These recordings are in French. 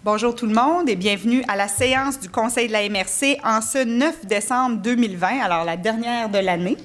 Bonjour tout le monde et bienvenue à la séance du Conseil de la MRC en ce 9 décembre 2020, alors la dernière de l'année.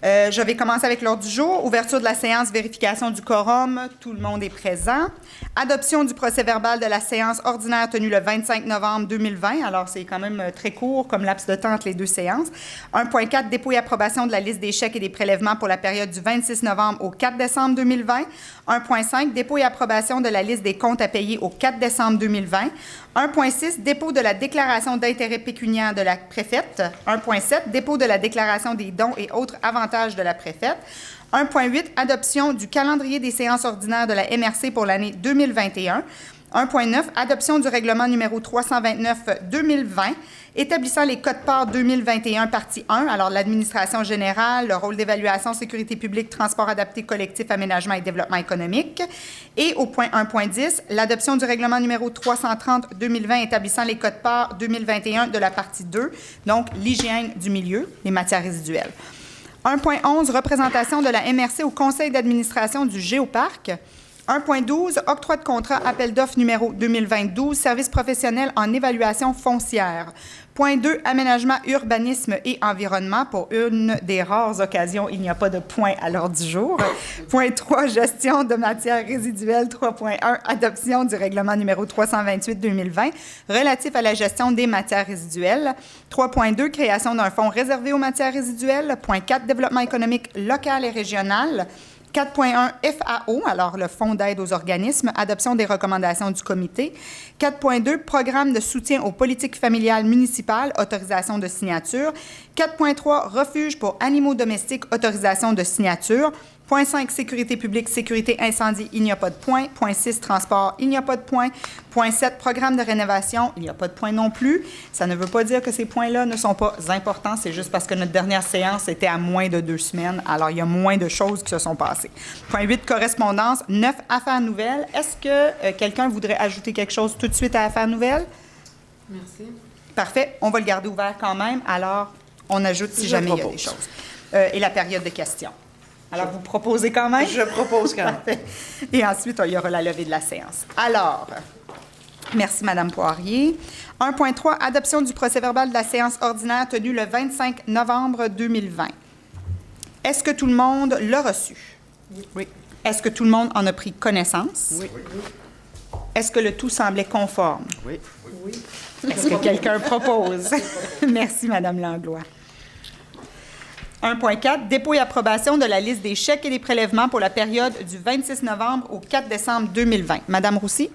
Je vais commencer avec l'ordre du jour. Ouverture de la séance, vérification du quorum. Tout le monde est présent. Adoption du procès-verbal de la séance ordinaire tenue le 25 novembre 2020. Alors, c'est quand même très court comme laps de temps entre les deux séances. 1.4, dépôt et approbation de la liste des chèques et des prélèvements pour la période du 26 novembre au 4 décembre 2020. 1.5, dépôt et approbation de la liste des comptes à payer au 4 décembre 2020. 1.6, dépôt de la déclaration d'intérêt pécuniaire de la préfète. 1.7, dépôt de la déclaration des dons et autres avantages de la préfète. 1.8, adoption du calendrier des séances ordinaires de la MRC pour l'année 2021. 1.9, adoption du règlement numéro 329-2020, établissant les codes-parts 2021, partie 1, alors l'administration générale, le rôle d'évaluation, sécurité publique, transport adapté, collectif, aménagement et développement économique. Et au point 1.10, l'adoption du règlement numéro 330-2020, établissant les codes-parts 2021 de la partie 2, donc l'hygiène du milieu, les matières résiduelles. 1.11, représentation de la MRC au conseil d'administration du Géoparc. 1.12, octroi de contrat, appel d'offres numéro 2020-12, services professionnels en évaluation foncière. Point 2, aménagement, urbanisme et environnement. Pour une des rares occasions, il n'y a pas de point à l'ordre du jour. Point 3, gestion de matières résiduelles. 3.1, adoption du règlement numéro 328-2020 relatif à la gestion des matières résiduelles. 3.2, création d'un fonds réservé aux matières résiduelles. Point 4, développement économique local et régional. 4.1 FAO, alors le Fonds d'aide aux organismes, adoption des recommandations du comité. 4.2 Programme de soutien aux politiques familiales municipales, autorisation de signature. 4.3 Refuge pour animaux domestiques, autorisation de signature. Point 5, sécurité publique, sécurité incendie, il n'y a pas de point. Point 6, transport, il n'y a pas de point. Point 7, programme de rénovation, il n'y a pas de point non plus. Ça ne veut pas dire que ces points-là ne sont pas importants, c'est juste parce que notre dernière séance était à moins de 2 semaines, alors il y a moins de choses qui se sont passées. Point 8, correspondance. 9, affaires nouvelles. Est-ce que quelqu'un voudrait ajouter quelque chose tout de suite à affaires nouvelles? Merci. Parfait, on va le garder ouvert quand même, alors on ajoute si jamais il y a des choses. Et la période de questions. Alors, vous proposez quand même? Je propose quand même. Et ensuite, il y aura la levée de la séance. Alors, merci, Mme Poirier. 1.3, adoption du procès-verbal de la séance ordinaire tenue le 25 novembre 2020. Est-ce que tout le monde l'a reçu? Oui. Est-ce que tout le monde en a pris connaissance? Oui. Est-ce que le tout semblait conforme? Oui. Oui. Est-ce que quelqu'un propose? Merci, Mme Langlois. 1.4, dépôt et approbation de la liste des chèques et des prélèvements pour la période du 26 novembre au 4 décembre 2020. Madame Roussy?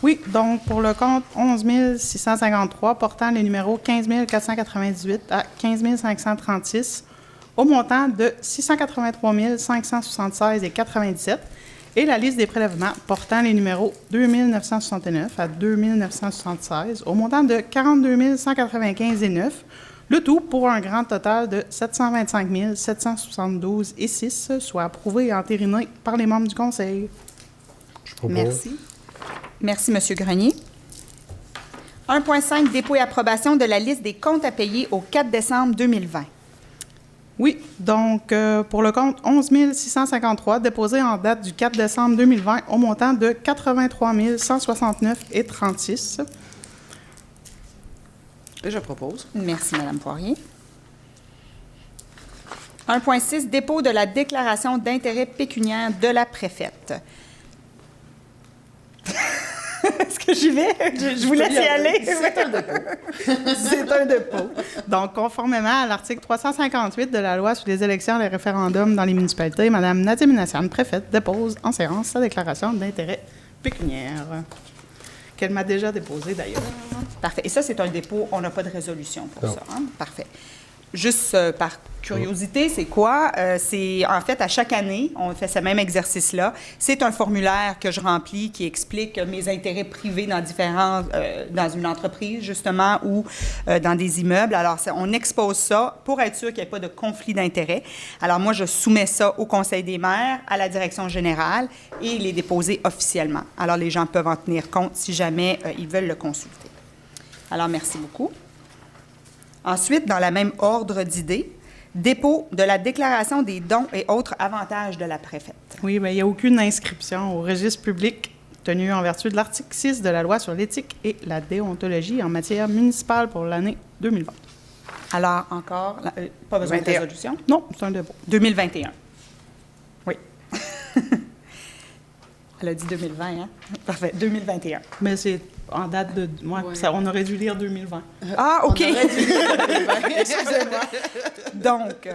Oui, donc pour le compte 11 653 portant les numéros 15 498 à 15 536 au montant de 683 576,97 et la liste des prélèvements portant les numéros 2 969 à 2 976 au montant de 42 195,9, le tout pour un grand total de 725 772,6, soit approuvé et entériné par les membres du Conseil. Merci. Merci, M. Grenier. 1.5, dépôt et approbation de la liste des comptes à payer au 4 décembre 2020. Oui, donc pour le compte 11 653, déposé en date du 4 décembre 2020 au montant de 83 169,36. Et je propose. Merci, Mme Poirier. 1.6, dépôt de la déclaration d'intérêt pécuniaire de la préfète. Est-ce que j'y vais? Je vous laisse y aller. C'est un dépôt. C'est un dépôt. Donc, conformément à l'article 358 de la loi sur les élections et les référendums dans les municipalités, Mme Nadia Minassian, préfète, dépose en séance sa déclaration d'intérêt pécuniaire, qu'elle m'a déjà déposée d'ailleurs. Parfait. Et ça, c'est un dépôt. On n'a pas de résolution pour ça. Hein? Parfait. Juste par curiosité, c'est quoi? C'est en fait, à chaque année, on fait ce même exercice-là. C'est un formulaire que je remplis qui explique mes intérêts privés dans dans une entreprise, justement, ou dans des immeubles. Alors, on expose ça pour être sûr qu'il n'y ait pas de conflit d'intérêts. Alors, moi, je soumets ça au Conseil des maires, à la direction générale, et il est déposé officiellement. Alors, les gens peuvent en tenir compte si jamais ils veulent le consulter. Alors, merci beaucoup. Ensuite, dans le même ordre d'idées, dépôt de la déclaration des dons et autres avantages de la préfète. Oui, bien, il n'y a aucune inscription au registre public tenue en vertu de l'article 6 de la loi sur l'éthique et la déontologie en matière municipale pour l'année 2020. Alors, encore, pas besoin de 21. résolution. Non, c'est un dépôt. 2021. Oui. Elle a dit 2020, hein? Parfait, 2021. Mais c'est en date de... Ouais, Ouais. ça, on aurait dû lire 2020. Ah, OK. On aurait dû- Excusez-moi. Donc,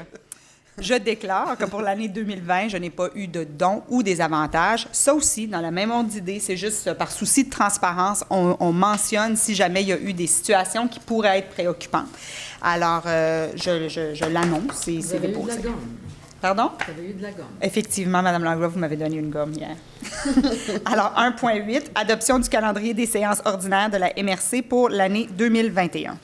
je déclare que pour l'année 2020, je n'ai pas eu de dons ou des avantages. Ça aussi, dans la même ordre d'idée, c'est juste par souci de transparence, on mentionne si jamais il y a eu des situations qui pourraient être préoccupantes. Alors, je l'annonce, c'est Vous avez eu de déposé. la gomme. Pardon? Vous avez eu de la gomme. Effectivement, Mme Langlois, vous m'avez donné une gomme hier. Alors, 1.8, adoption du calendrier des séances ordinaires de la MRC pour l'année 2021.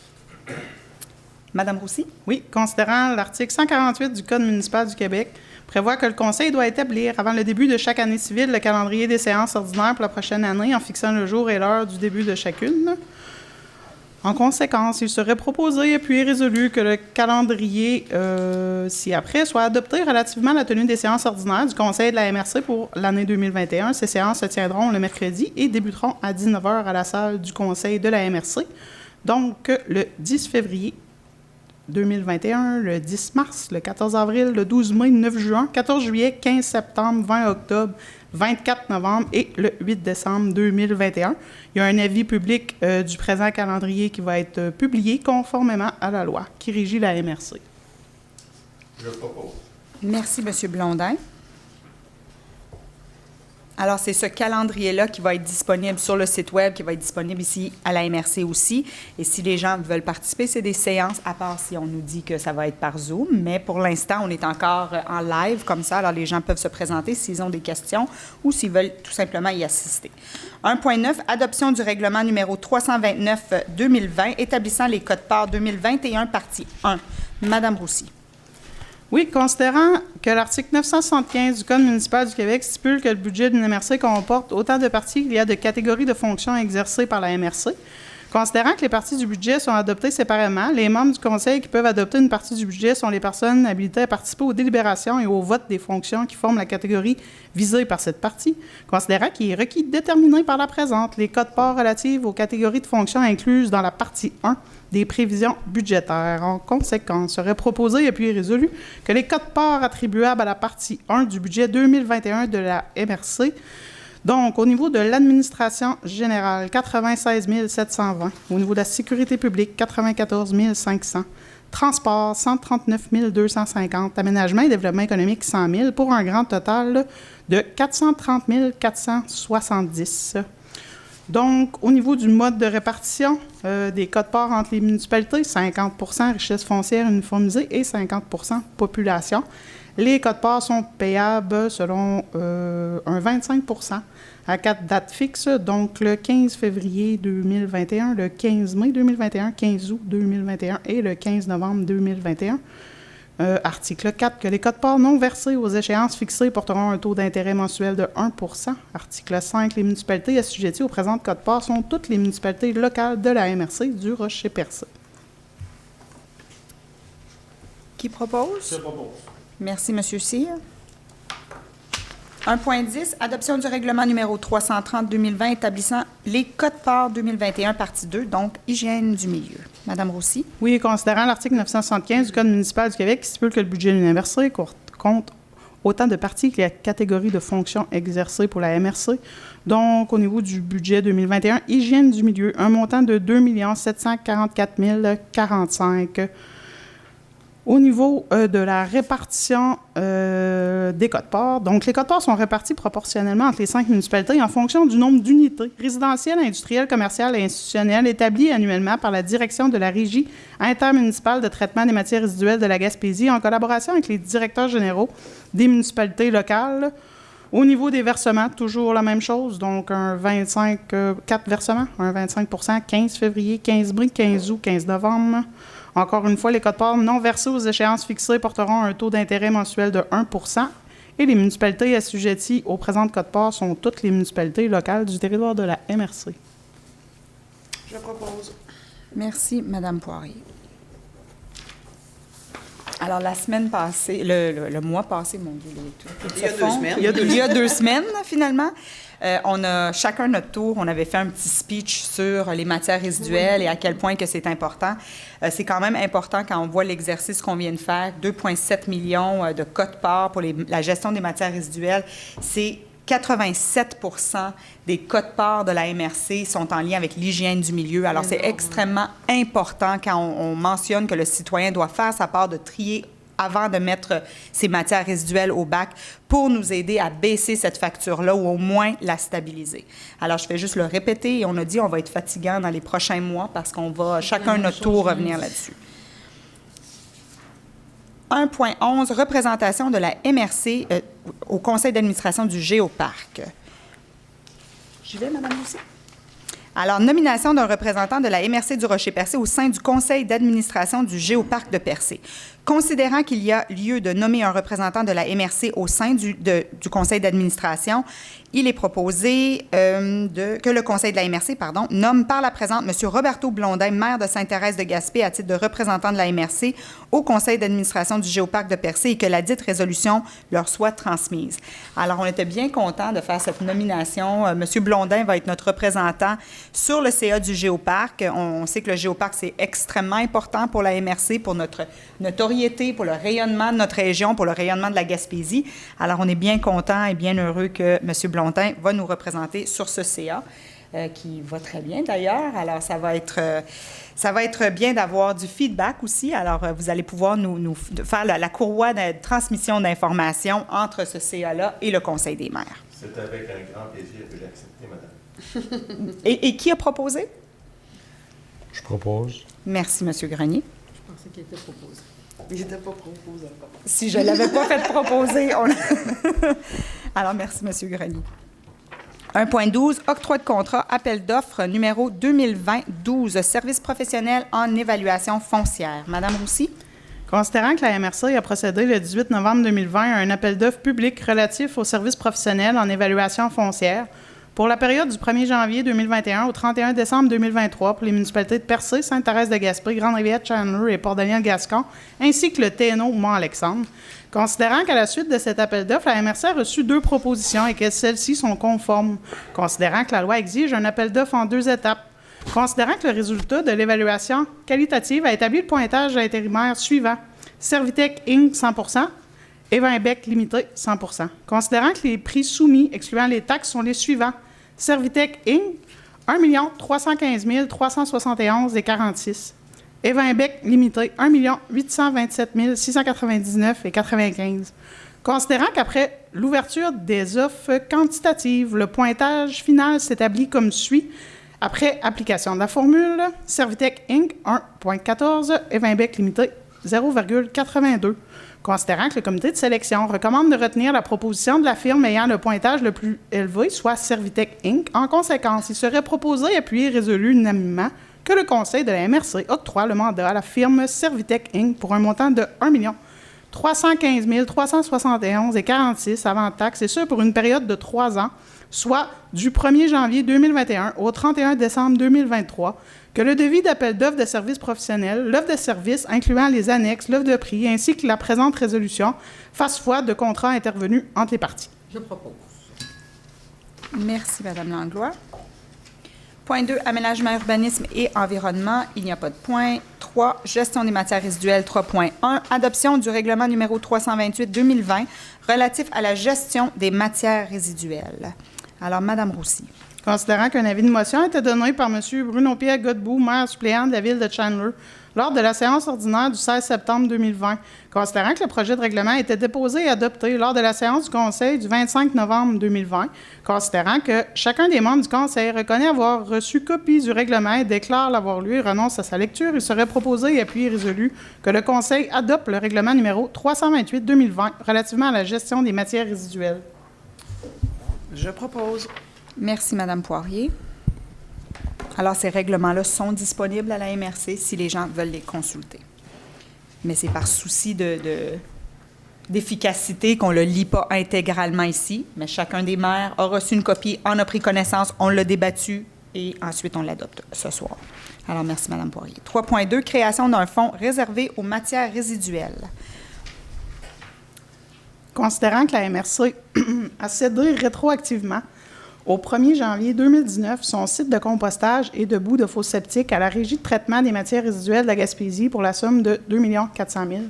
Madame Roussy? Oui, considérant l'article 148 du Code municipal du Québec, prévoit que le Conseil doit établir, avant le début de chaque année civile, le calendrier des séances ordinaires pour la prochaine année en fixant le jour et l'heure du début de chacune. En conséquence, il serait proposé puis résolu que le calendrier ci-après soit adopté relativement à la tenue des séances ordinaires du Conseil de la MRC pour l'année 2021. Ces séances se tiendront le mercredi et débuteront à 19h à la salle du Conseil de la MRC. Donc, le 10 février 2021, le 10 mars, le 14 avril, le 12 mai, le 9 juin, 14 juillet, 15 septembre, 20 octobre, 24 novembre et le 8 décembre 2021. Il y a un avis public du présent calendrier qui va être publié conformément à la loi qui régit la MRC. Je propose. Merci, M. Blondin. Alors, c'est ce calendrier-là qui va être disponible sur le site Web, qui va être disponible ici à la MRC aussi. Et si les gens veulent participer, c'est des séances, à part si on nous dit que ça va être par Zoom. Mais pour l'instant, on est encore en live comme ça. Alors, les gens peuvent se présenter s'ils ont des questions ou s'ils veulent tout simplement y assister. 1.9, adoption du règlement numéro 329-2020, établissant les codes-parts 2021, partie 1. Madame Roussy. Oui, considérant que l'article 975 du Code municipal du Québec stipule que le budget d'une MRC comporte autant de parties qu'il y a de catégories de fonctions exercées par la MRC, considérant que les parties du budget sont adoptées séparément, les membres du Conseil qui peuvent adopter une partie du budget sont les personnes habilitées à participer aux délibérations et au vote des fonctions qui forment la catégorie visée par cette partie, considérant qu'il est requis de déterminer par la présente les codes-parts relatives aux catégories de fonctions incluses dans la partie 1 des prévisions budgétaires. En conséquence, serait proposé et puis résolu que les codes-parts attribuables à la partie 1 du budget 2021 de la MRC, donc au niveau de l'administration générale, 96 720, au niveau de la sécurité publique, 94 500, transport, 139 250, aménagement et développement économique, 100 000, pour un grand total de 430 470. Donc, au niveau du mode de répartition des codes-parts entre les municipalités, 50 richesse foncière uniformisée et 50 population. Les codes-parts sont payables selon un 25 à 4 dates fixes, donc le 15 février 2021, le 15 mai 2021, 15 août 2021 et le 15 novembre 2021. Article 4, que les codes-parts non versés aux échéances fixées porteront un taux d'intérêt mensuel de 1 Article 5, les municipalités assujetties aux présentes codes-parts sont toutes les municipalités locales de la MRC du Rocher-Percé. Qui propose? Je propose. Merci, M. Cyr. 1.10, adoption du règlement numéro 330-2020 établissant les codes-parts 2021, partie 2, donc hygiène du milieu. Madame Roussy. Oui, considérant l'article 975 du Code municipal du Québec qui stipule que le budget de l'MRC compte autant de parties que la catégorie de fonctions exercées pour la MRC. Donc, au niveau du budget 2021, hygiène du milieu, un montant de 2 744 045. Au niveau de la répartition des codes-parts, donc les codes-parts sont répartis proportionnellement entre les 5 municipalités en fonction du nombre d'unités résidentielles, industrielles, commerciales et institutionnelles établies annuellement par la direction de la Régie intermunicipale de traitement des matières résiduelles de la Gaspésie en collaboration avec les directeurs généraux des municipalités locales. Au niveau des versements, toujours la même chose, donc 4 versements, un 25 15 février, 15 mai, 15 août, 15 novembre. Encore une fois, les codes-parts non versés aux échéances fixées porteront un taux d'intérêt mensuel de 1 et les municipalités assujetties aux présentes codes-parts sont toutes les municipalités locales du territoire de la MRC. Je propose. Merci, Madame Poirier. Alors, la semaine passée, le mois passé, mon Dieu, tout Il y a se 2 fond. semaines. Il y a 2 semaines, finalement. On a chacun notre tour. On avait fait un petit speech sur les matières résiduelles et à quel point que c'est important. C'est quand même important quand on voit l'exercice qu'on vient de faire, 2,7 millions de quotes-parts pour la gestion des matières résiduelles. C'est 87 des quotes-parts de la MRC sont en lien avec l'hygiène du milieu. Alors, c'est extrêmement important quand on mentionne que le citoyen doit faire sa part de trier avant de mettre ces matières résiduelles au bac pour nous aider à baisser cette facture-là ou au moins la stabiliser. Alors, je fais juste le répéter et on a dit on va être fatigant dans les prochains mois parce qu'on va chacun notre tour revenir là-dessus. 1.11, représentation de la MRC au conseil d'administration du Géoparc. J'y vais, Madame aussi? Alors, nomination d'un représentant de la MRC du Rocher-Percé au sein du conseil d'administration du Géoparc de Percé. Considérant qu'il y a lieu de nommer un représentant de la MRC au sein du conseil d'administration, il est proposé que le conseil de la MRC, nomme par la présente M. Roberto Blondin, maire de Sainte-Thérèse-de-Gaspé, à titre de représentant de la MRC au conseil d'administration du Géoparc de Percé et que la dite résolution leur soit transmise. Alors, on était bien contents de faire cette nomination. M. Blondin va être notre représentant sur le CA du Géoparc. On sait que le Géoparc, c'est extrêmement important pour la MRC, pour notre notoriété, pour le rayonnement de notre région, pour le rayonnement de la Gaspésie. Alors, on est bien contents et bien heureux que M. Blondin va nous représenter sur ce CA, qui va très bien d'ailleurs. Alors, ça va être bien d'avoir du feedback aussi. Alors, vous allez pouvoir nous faire la courroie de transmission d'informations entre ce CA-là et le Conseil des maires. C'est avec un grand plaisir que j'ai accepté, madame. Et qui a proposé? Je propose. Merci, M. Grenier. Je pensais qu'il était proposé. Il n'était pas proposé encore. Si je ne l'avais pas fait proposer, Alors, merci, M. Grenier. 1.12, octroi de contrat, appel d'offres numéro 2020-12, services professionnels en évaluation foncière. Madame Roussy? Considérant que la MRC a procédé le 18 novembre 2020 à un appel d'offres public relatif aux services professionnels en évaluation foncière pour la période du 1er janvier 2021 au 31 décembre 2023 pour les municipalités de Percé, Sainte-Thérèse-de-Gaspé, Grande-Rivière, Chandler et Port-Daniel-Gascon, ainsi que le TNO Mont-Alexandre. Considérant qu'à la suite de cet appel d'offres, la MRC a reçu 2 propositions et que celles-ci sont conformes. Considérant que la loi exige un appel d'offres en 2 étapes. Considérant que le résultat de l'évaluation qualitative a établi le pointage intérimaire suivant. Servitec Inc. 100 % Evinbec Limité 100 %. Considérant que les prix soumis, excluant les taxes, sont les suivants. Servitec Inc. 1 315 371,46 Evinbec Limité 1 827 699,95 Considérant qu'après l'ouverture des offres quantitatives, le pointage final s'établit comme suit. Après application de la formule, Servitec Inc. 1,14 Evinbec Limité 0,82 Considérant que le comité de sélection recommande de retenir la proposition de la firme ayant le pointage le plus élevé, soit Servitec Inc., en conséquence, il serait proposé, appuyé et résolu unanimement que le conseil de la MRC octroie le mandat à la firme Servitec Inc. pour un montant de 1 315 371,46 avant taxes, et ce pour une période de 3 ans, soit du 1er janvier 2021 au 31 décembre 2023, que le devis d'appel d'offres de services professionnels, l'offre de services incluant les annexes, l'offre de prix, ainsi que la présente résolution fasse foi de contrats intervenus entre les parties. Je propose. Merci, Mme Langlois. Point 2, aménagement, urbanisme et environnement. Il n'y a pas de point. 3, gestion des matières résiduelles. 3.1, adoption du règlement numéro 328-2020 relatif à la gestion des matières résiduelles. Alors, Mme Roussy. Considérant qu'un avis de motion a été donné par M. Bruno-Pierre Godbout, maire suppléant de la ville de Chandler, lors de la séance ordinaire du 16 septembre 2020, considérant que le projet de règlement a été déposé et adopté lors de la séance du Conseil du 25 novembre 2020, considérant que chacun des membres du Conseil reconnaît avoir reçu copie du règlement et déclare l'avoir lu et renonce à sa lecture, il serait proposé et appuyé et résolu que le Conseil adopte le règlement numéro 328-2020 relativement à la gestion des matières résiduelles. Je propose. Merci, Mme Poirier. Alors, ces règlements-là sont disponibles à la MRC si les gens veulent les consulter. Mais c'est par souci d'efficacité qu'on ne le lit pas intégralement ici, mais chacun des maires a reçu une copie, en a pris connaissance, on l'a débattu et ensuite on l'adopte ce soir. Alors, merci, Mme Poirier. 3.2, création d'un fonds réservé aux matières résiduelles. Considérant que la MRC a cédé rétroactivement au 1er janvier 2019 son site de compostage et de boue de fosse septique à la Régie de traitement des matières résiduelles de la Gaspésie pour la somme de 2 400 000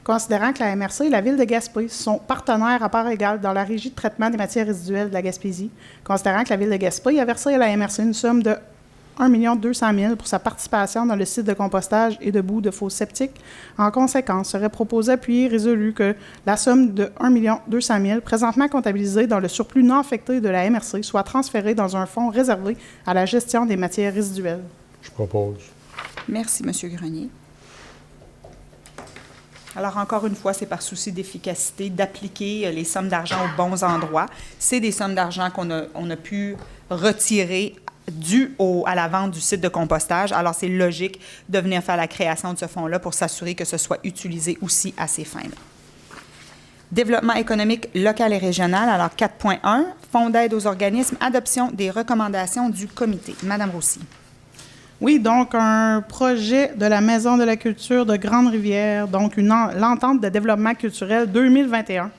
considérant que la MRC et la Ville de Gaspé sont partenaires à part égale dans la Régie de traitement des matières résiduelles de la Gaspésie, considérant que la Ville de Gaspé a versé à la MRC une somme de 1 200 000 pour sa participation dans le site de compostage et de boue de fosse septique. En conséquence, serait proposé, appuyé et résolu que la somme de 1 200 000 présentement comptabilisée dans le surplus non affecté de la MRC soit transférée dans un fonds réservé à la gestion des matières résiduelles. Je propose. Merci, M. Grenier. Alors, encore une fois, c'est par souci d'efficacité d'appliquer les sommes d'argent aux bons endroits. C'est des sommes d'argent qu'on a pu retirer dues à la vente du site de compostage. Alors, c'est logique de venir faire la création de ce fonds-là pour s'assurer que ce soit utilisé aussi à ces fins-là. Développement économique local et régional. Alors, 4.1, Fonds d'aide aux organismes, adoption des recommandations du comité. Madame Roussy. Oui, donc un projet de la Maison de la culture de Grande-Rivière, donc l'entente de développement culturel 2021.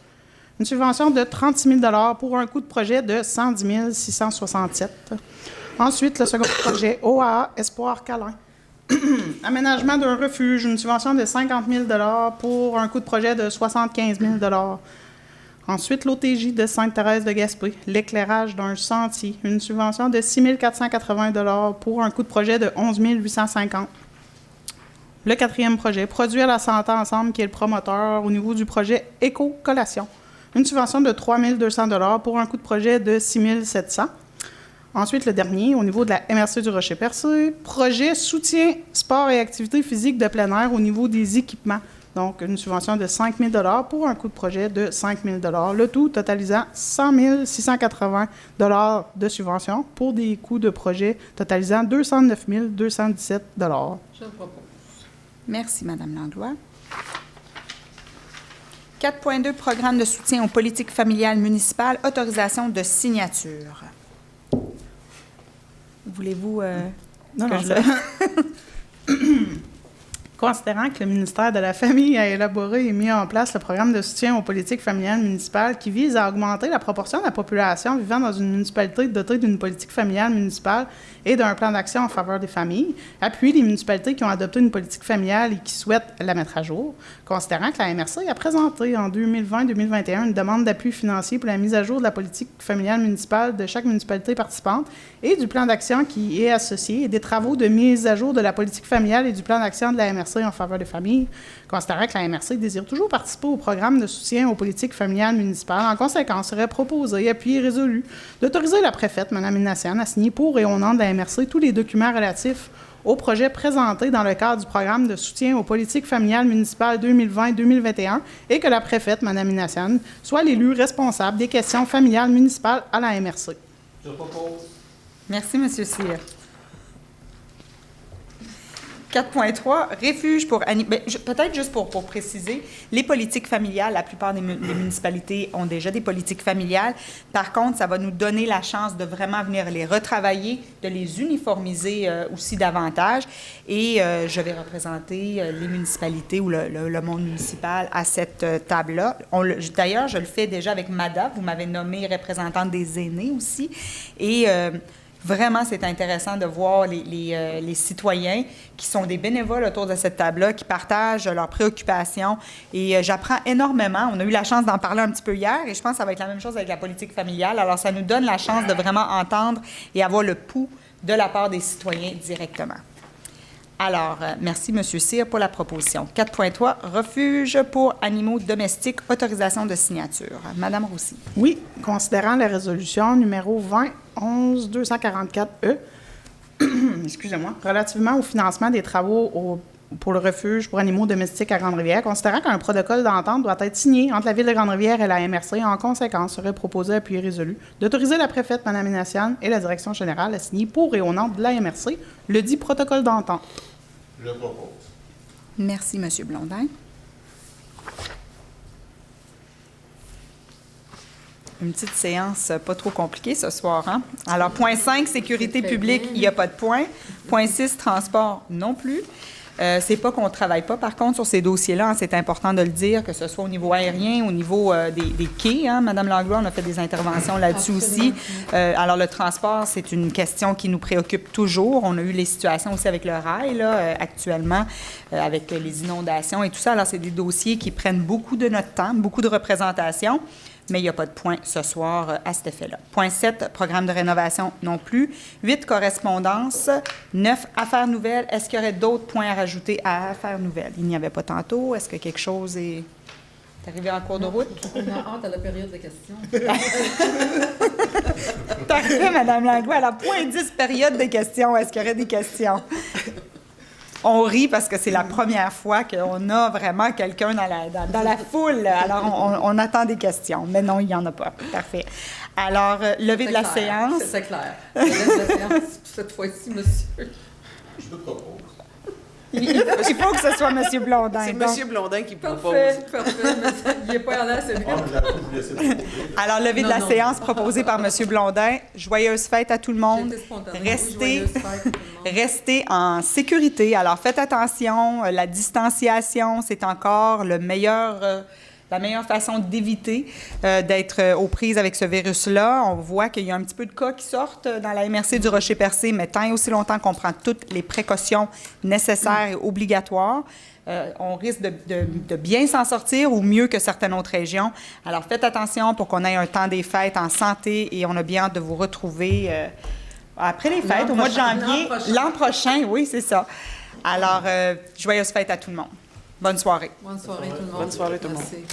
Une subvention de 36 000 pour un coût de projet de 110 667. Ensuite, le second projet, OAA Espoir Câlin. Aménagement d'un refuge, une subvention de 50 000 pour un coût de projet de 75 000 Ensuite, l'OTJ de Sainte-Thérèse de Gaspé, l'éclairage d'un sentier, une subvention de 6 480 pour un coût de projet de 11 850. Le quatrième projet, Produire la santé ensemble, qui est le promoteur au niveau du projet Éco-Collation, une subvention de 3 200 pour un coût de projet de 6 700. Ensuite, le dernier, au niveau de la MRC du Rocher-Percé, projet soutien sport et activités physiques de plein air au niveau des équipements. Donc, une subvention de 5 000 pour un coût de projet de 5 000 le tout totalisant 100 680 de subvention pour des coûts de projet totalisant 209 217 Je le propose. Merci, Mme Langlois. 4.2, Programme de soutien aux politiques familiales municipales, autorisation de signature. Voulez-vous Non, que non, je ça- Considérant que le ministère de la Famille a élaboré et mis en place le programme de soutien aux politiques familiales municipales qui vise à augmenter la proportion de la population vivant dans une municipalité dotée d'une politique familiale municipale et d'un plan d'action en faveur des familles, appuie les municipalités qui ont adopté une politique familiale et qui souhaitent la mettre à jour, considérant que la MRC a présenté en 2020-2021 une demande d'appui financier pour la mise à jour de la politique familiale municipale de chaque municipalité participante et du plan d'action qui est associé et des travaux de mise à jour de la politique familiale et du plan d'action de la MRC en faveur des familles, considérant que la MRC désire toujours participer au programme de soutien aux politiques familiales municipales. En conséquence, serait proposé, appuyé et résolu d'autoriser la préfète, Mme Minassian, à signer pour et au nom de la MRC tous les documents relatifs au projet présenté dans le cadre du programme de soutien aux politiques familiales municipales 2020-2021 et que la préfète, Mme Minassian, soit l'élu responsable des questions familiales municipales à la MRC. Je propose. Merci, M. Cyr. 4.3, refuge pour peut-être juste pour préciser, les politiques familiales, la plupart des municipalités ont déjà des politiques familiales. Par contre, ça va nous donner la chance de vraiment venir les retravailler, de les uniformiser aussi davantage. Et je vais représenter les municipalités ou le monde municipal à cette table-là. D'ailleurs, je le fais déjà avec MADA. Vous m'avez nommée représentante des aînés aussi. Et vraiment, c'est intéressant de voir les citoyens qui sont des bénévoles autour de cette table-là, qui partagent leurs préoccupations. Et j'apprends énormément. On a eu la chance d'en parler un petit peu hier et je pense que ça va être la même chose avec la politique familiale. Alors, ça nous donne la chance de vraiment entendre et avoir le pouls de la part des citoyens directement. Alors, merci, M. Cyr, pour la proposition. 4.3, refuge pour animaux domestiques, autorisation de signature. Madame Roussy. Oui, considérant la résolution numéro 20-11-244-E, excusez-moi, relativement au financement des travaux pour le refuge pour animaux domestiques à Grande-Rivière, considérant qu'un protocole d'entente doit être signé entre la Ville de Grande-Rivière et la MRC, en conséquence, serait proposé, appuyé et résolu, d'autoriser la préfète, Mme Minassian, et la direction générale à signer pour et au nom de la MRC le dit protocole d'entente. Je propose. Merci, M. Blondin. Une petite séance pas trop compliquée ce soir, hein? Alors, point 5, sécurité publique, il n'y a pas de point. Point 6, transport, non plus. C'est pas qu'on ne travaille pas, par contre, sur ces dossiers-là. Hein, c'est important de le dire, que ce soit au niveau aérien, au niveau des quais. Hein, Madame Langlois, on a fait des interventions là-dessus aussi. Alors, le transport, c'est une question qui nous préoccupe toujours. On a eu les situations aussi avec le rail, là, actuellement, avec les inondations et tout ça. Alors, c'est des dossiers qui prennent beaucoup de notre temps, beaucoup de représentation. Mais il n'y a pas de point ce soir à cet effet-là. Point 7, programme de rénovation non plus. 8, correspondance. 9, affaires nouvelles. Est-ce qu'il y aurait d'autres points à rajouter à affaires nouvelles? Il n'y avait pas tantôt. Est-ce que quelque chose est arrivé en cours de route? On a hâte à la période de questions. Parfait, Mme Langlois. Alors, point 10, période de questions. Est-ce qu'il y aurait des questions? On rit parce que c'est la première fois qu'on a vraiment quelqu'un dans la foule. Alors, on attend des questions. Mais non, il n'y en a pas. Parfait. Alors, levée de la séance. C'est clair. Levée de la séance, cette fois-ci, monsieur. Je me propose. Il faut que ce soit M. Blondin. C'est Donc, M. Blondin qui propose. Parfait. Mais il n'est pas en l'air, c'est bien. Ah, mais la fois, je vous laissais proposer. alors, levée de la Non. séance proposée par M. Blondin. Joyeuse fête à tout le monde. J'étais spontanée. Restez, Oui, joyeuse fête à tout le monde. restez en sécurité. Alors, faites attention. La distanciation, c'est encore la meilleure façon d'éviter d'être aux prises avec ce virus-là. On voit qu'il y a un petit peu de cas qui sortent dans la MRC du Rocher-Percé, mais tant et aussi longtemps qu'on prend toutes les précautions nécessaires et obligatoires, on risque de bien s'en sortir ou mieux que certaines autres régions. Alors, faites attention pour qu'on ait un temps des fêtes en santé et on a bien hâte de vous retrouver après les fêtes, au mois de janvier. L'an prochain, oui, c'est ça. Alors, joyeuse fête à tout le monde. Bonne soirée. Bonne soirée, tout le monde. Bonne soirée, tout le monde. Merci.